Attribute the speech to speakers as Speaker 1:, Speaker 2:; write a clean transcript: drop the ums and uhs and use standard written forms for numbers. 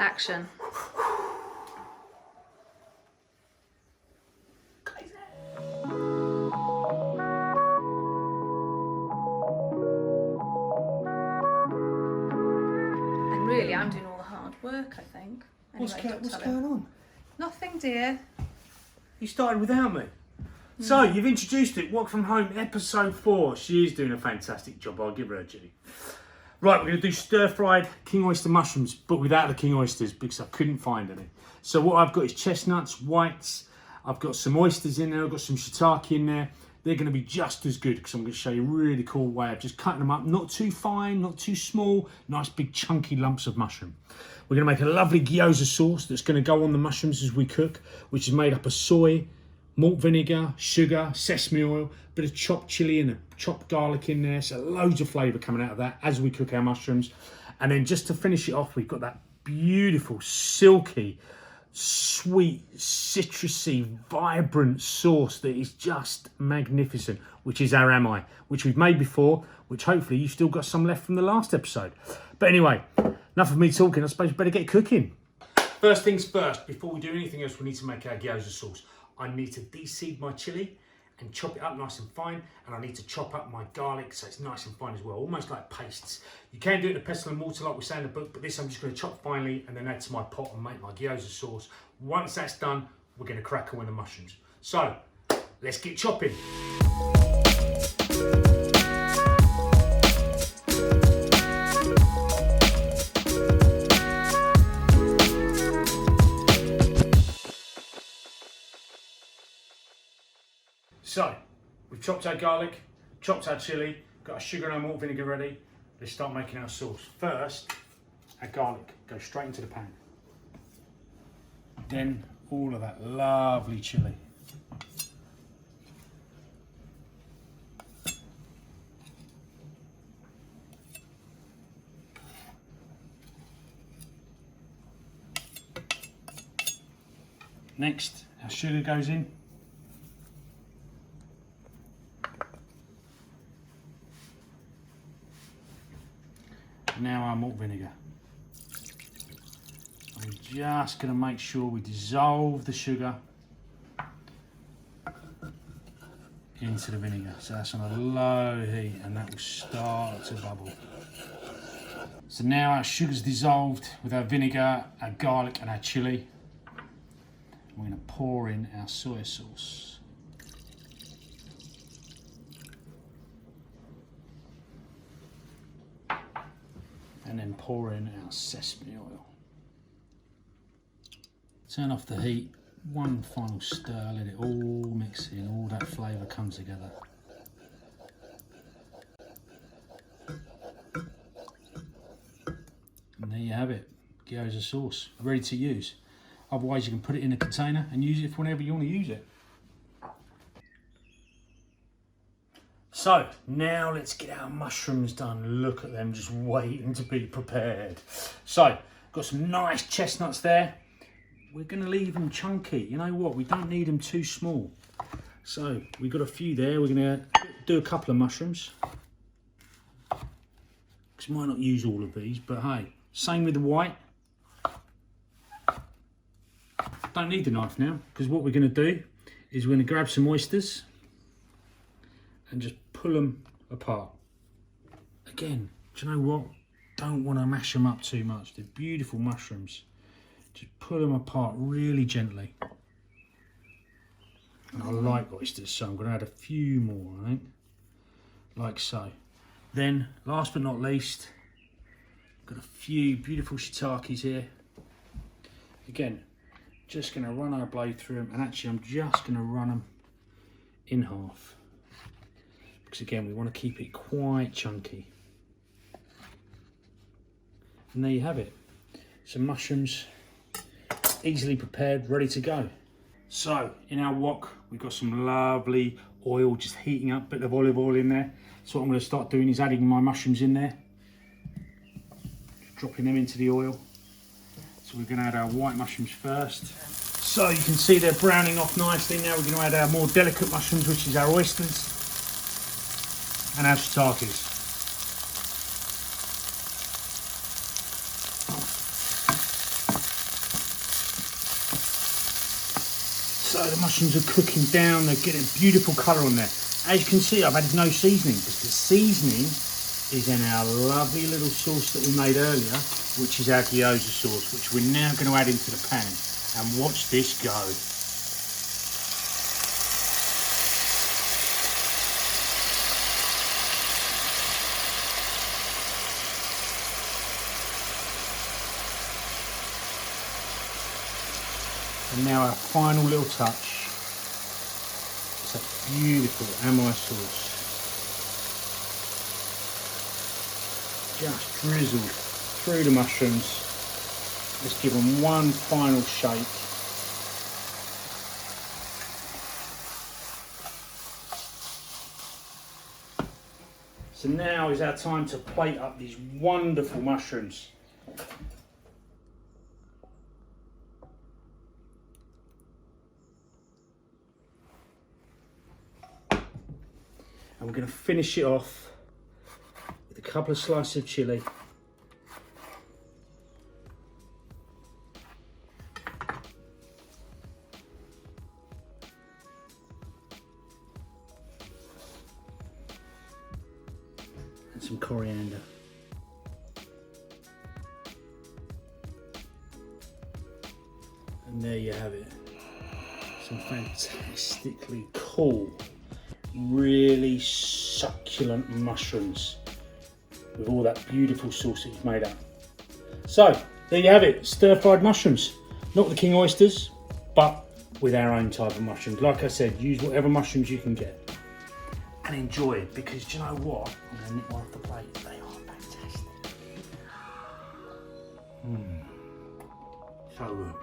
Speaker 1: Action. And really, I'm doing all the hard work, I think.
Speaker 2: What's
Speaker 1: Anyway,
Speaker 2: what's going on?
Speaker 1: Nothing, dear.
Speaker 2: You started without me. So, you've introduced it, Work From Home, episode 4. She is doing a fantastic job, I'll give her a G. Right, we're going to do stir-fried king oyster mushrooms, but without the king oysters, because I couldn't find any. So what I've got is chestnuts, whites, I've got some oysters in there, I've got some shiitake in there. They're going to be just as good, because I'm going to show you a really cool way of just cutting them up, not too fine, not too small, nice big chunky lumps of mushroom. We're going to make a lovely gyoza sauce that's going to go on the mushrooms as we cook, which is made up of soy, malt vinegar, sugar, sesame oil, bit of chopped chilli and a chopped garlic in there. So loads of flavour coming out of that as we cook our mushrooms. And then just to finish it off, we've got that beautiful, silky, sweet, citrusy, vibrant sauce that is just magnificent, which is our amai, which we've made before, which hopefully you've still got some left from the last episode. But anyway, enough of me talking. I suppose we better get cooking. First things first, before we do anything else, we need to make our gyoza sauce. I need to de-seed my chilli and chop it up nice and fine, and I need to chop up my garlic so it's nice and fine as well, almost like pastes. You can do it in a pestle and mortar like we say in the book, but this I'm just going to chop finely and then add to my pot and make my gyoza sauce. Once that's done, we're going to crack on with the mushrooms. So, let's get chopping. So, we've chopped our garlic, chopped our chilli, got our sugar and our malt vinegar ready. Let's start making our sauce. First, our garlic goes straight into the pan. Then all of that lovely chilli. Next, our sugar goes in. Now our malt vinegar. And we're just going to make sure we dissolve the sugar into the vinegar. So that's on a low heat and that will start to bubble. So now our sugar's dissolved with our vinegar, our garlic and our chilli. We're going to pour in our soy sauce. And then pour in our sesame oil. Turn off the heat, one final stir, let it all mix in, all that flavour comes together. And there you have it, gyoza sauce, ready to use. Otherwise you can put it in a container and use it for whenever you want to use it. So, now let's get our mushrooms done. Look at them, just waiting to be prepared. So, got some nice chestnuts there. We're going to leave them chunky. You know what? We don't need them too small. So, we've got a few there. We're going to do a couple of mushrooms. Because we might not use all of these, but hey, same with the white. Don't need the knife now, because what we're going to do is we're going to grab some oysters and just pull them apart. Again, do you know what? Don't want to mash them up too much. They're beautiful mushrooms. Just pull them apart really gently. And I like oysters, so I'm going to add a few more, I think. Like so. Then, last but not least, got a few beautiful shiitakes here. Again, just going to run our blade through them, and actually I'm just going to run them in half. Because again, we want to keep it quite chunky. And there you have it. Some mushrooms, easily prepared, ready to go. So, in our wok, we've got some lovely oil just heating up, bit of olive oil in there. So what I'm going to start doing is adding my mushrooms in there. Just dropping them into the oil. So we're going to add our white mushrooms first. So you can see they're browning off nicely. Now we're going to add our more delicate mushrooms, which is our oysters. And our shiitakes. So the mushrooms are cooking down, they're getting a beautiful colour on there. As you can see, I've added no seasoning, because the seasoning is in our lovely little sauce that we made earlier, which is our gyoza sauce, which we're now going to add into the pan. And watch this go. And now our final little touch is that beautiful amai sauce. Just drizzled through the mushrooms. Let's give them one final shake. So now is our time to plate up these wonderful mushrooms. And we're going to finish it off with a couple of slices of chilli. And some coriander. And there you have it. Some fantastically cool, really succulent mushrooms with all that beautiful sauce that you've made up. So there you have it, stir-fried mushrooms. Not the king oysters, but with our own type of mushrooms. Like I said, use whatever mushrooms you can get and enjoy it, because do you know what? I'm going to nip one off the plate. They are fantastic. So good.